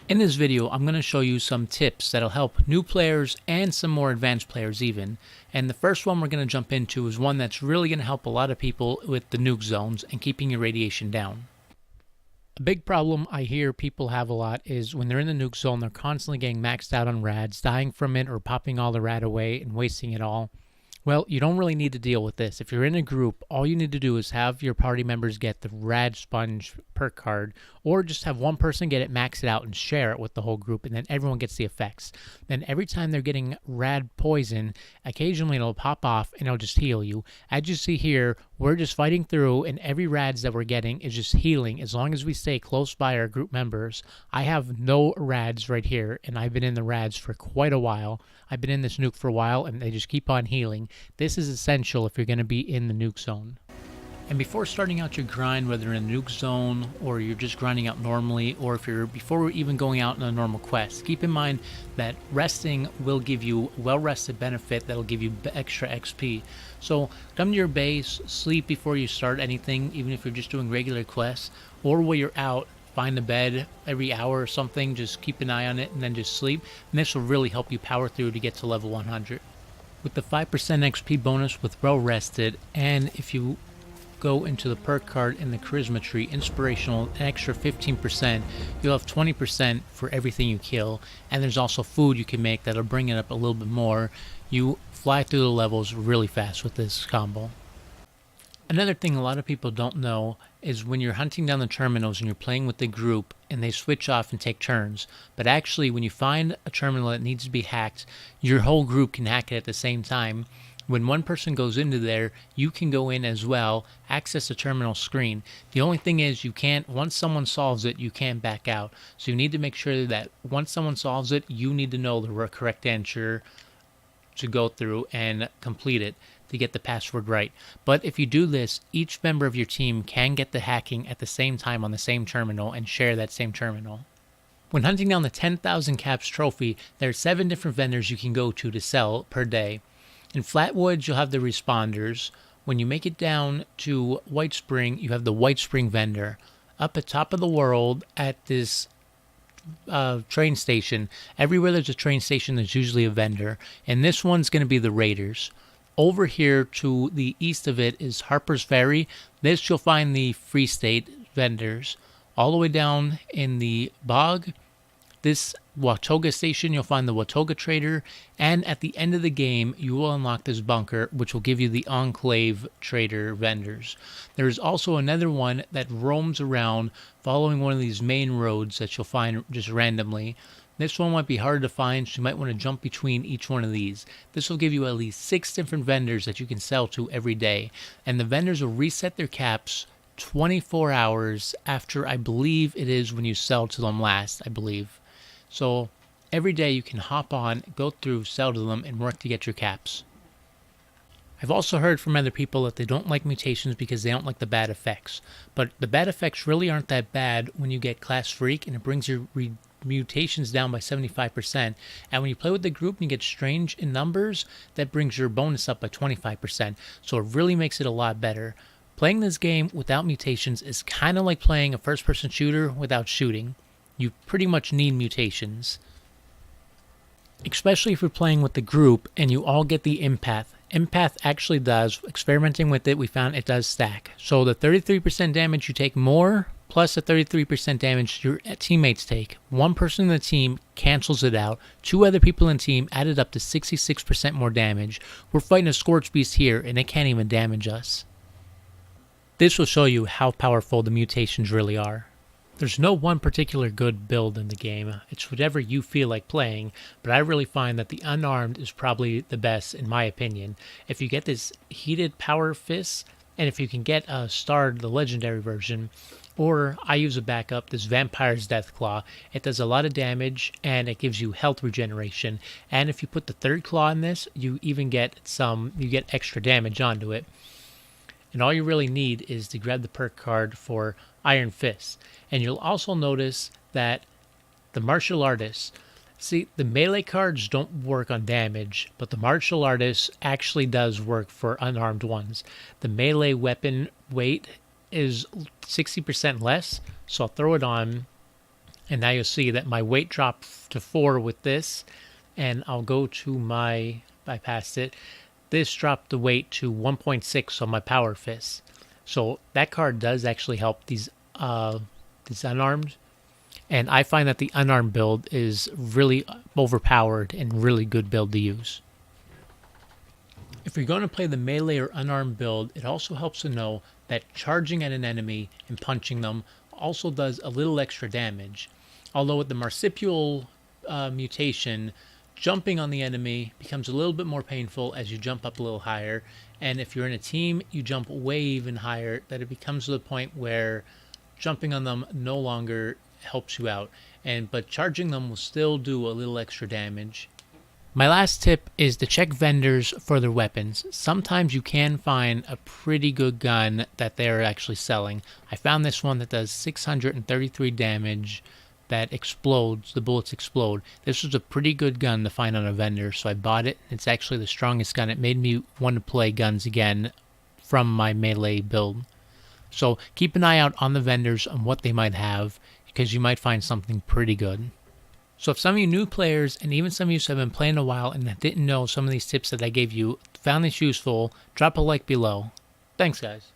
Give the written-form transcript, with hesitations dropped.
In this video, I'm going to show you some tips that'll help new players and some more advanced players even. And the first one we're going to jump into is one that's really going to help a lot of people with the nuke zones and keeping your radiation down. A big problem I hear people have a lot is when they're in the nuke zone, they're constantly getting maxed out on rads, dying from it or popping all the rad away and wasting it all. Well, you don't really need to deal with this. If you're in a group, all you need to do is have your party members get the Rad Sponge perk card, or just have one person get it, max it out, and share it with the whole group, and then everyone gets the effects. Then every time they're getting Rad Poison, occasionally it'll pop off and it'll just heal you. As you see here, we're just fighting through, and every Rads that we're getting is just healing as long as we stay close by our group members. I have no Rads right here, and I've been in the Rads for quite a while. I've been in this nuke for a while, and they just keep on healing. This is essential if you're going to be in the nuke zone. And before starting out your grind, whether in a nuke zone or you're just grinding out normally, or if you're before even going out in a normal quest, keep in mind that resting will give you well-rested benefit that'll give you extra XP. So come to your base, sleep before you start anything, even if you're just doing regular quests, or while you're out, find a bed every hour or something, just keep an eye on it and then just sleep. And this will really help you power through to get to level 100. With the 5% XP bonus with well rested, and if you go into the perk card in the charisma tree, inspirational, an extra 15%, you'll have 20% for everything you kill. And there's also food you can make that'll bring it up a little bit more. You fly through the levels really fast with this combo. Another thing a lot of people don't know is when you're hunting down the terminals and you're playing with the group and they switch off and take turns, but actually when you find a terminal that needs to be hacked, your whole group can hack it at the same time. When one person goes into there, you can go in as well, access the terminal screen. The only thing is you can't, once someone solves it, you can't back out. So you need to make sure that once someone solves it, you need to know the correct answer to go through and complete it to get the password right. But if you do this, each member of your team can get the hacking at the same time on the same terminal and share that same terminal. When hunting down the 10,000 caps trophy, there are 7 different vendors you can go to sell per day. In Flatwoods, you'll have the responders. When you make it down to White Spring, you have the White Spring vendor. Up at top of the world at this train station, everywhere there's a train station, there's usually a vendor. And this one's going to be the Raiders. Over here to the east of it is Harper's Ferry. This you'll find the Free State vendors. All the way down in the bog, this Watoga station, you'll find the Watoga trader. And at the end of the game, you will unlock this bunker, which will give you the Enclave trader vendors. There is also another one that roams around following one of these main roads that you'll find just randomly. This one might be hard to find, so you might want to jump between each one of these. This will give you at least 6 different vendors that you can sell to every day. And the vendors will reset their caps 24 hours after, I believe it is when you sell to them last, I believe. So every day you can hop on, go through, sell to them, and work to get your caps. I've also heard from other people that they don't like mutations because they don't like the bad effects. But the bad effects really aren't that bad when you get Class Freak, and it brings your mutations down by 75%. And when you play with the group and you get strange in numbers, that brings your bonus up by 25%. So it really makes it a lot better. Playing this game without mutations is kind of like playing a first-person shooter without shooting. You pretty much need mutations. Especially if you're playing with the group and you all get the empath. Empath actually does, experimenting with it, we found it does stack. So the 33% damage you take more, plus the 33% damage your teammates take. One person in the team cancels it out. 2 other people in the team added up to 66% more damage. We're fighting a Scorch Beast here and it can't even damage us. This will show you how powerful the mutations really are. There's no one particular good build in the game. It's whatever you feel like playing, but I really find that the unarmed is probably the best in my opinion. If you get this heated power fist, and if you can get a starred, the legendary version, or I use a backup, this Vampire's Deathclaw. It does a lot of damage and it gives you health regeneration. And if you put the 3rd claw in this, you even get extra damage onto it. And all you really need is to grab the perk card for Iron Fist. And you'll also notice that the Martial Artists, see, the melee cards don't work on damage, but the Martial Artist actually does work for unarmed ones. The melee weapon weight is 60% less, so I'll throw it on. And now you'll see that my weight dropped to 4 with this, and I'll go to my, I passed it. This dropped the weight to 1.6 on my power fist. So that card does actually help these unarmed. And I find that the unarmed build is really overpowered and really good build to use. If you're going to play the melee or unarmed build, it also helps to know that charging at an enemy and punching them also does a little extra damage. Although with the marsupial mutation, jumping on the enemy becomes a little bit more painful as you jump up a little higher. And if you're in a team, you jump way even higher, that it becomes to the point where jumping on them no longer helps you out. But charging them will still do a little extra damage. My last tip is to check vendors for their weapons. Sometimes you can find a pretty good gun that they're actually selling. I found this one that does 633 damage that explodes, the bullets explode. This was a pretty good gun to find on a vendor, so I bought it. It's actually the strongest gun. It made me want to play guns again from my melee build. So keep an eye out on the vendors on what they might have, because you might find something pretty good. So if some of you new players and even some of you who have been playing a while and didn't know some of these tips that I gave you, found this useful, drop a like below. Thanks guys.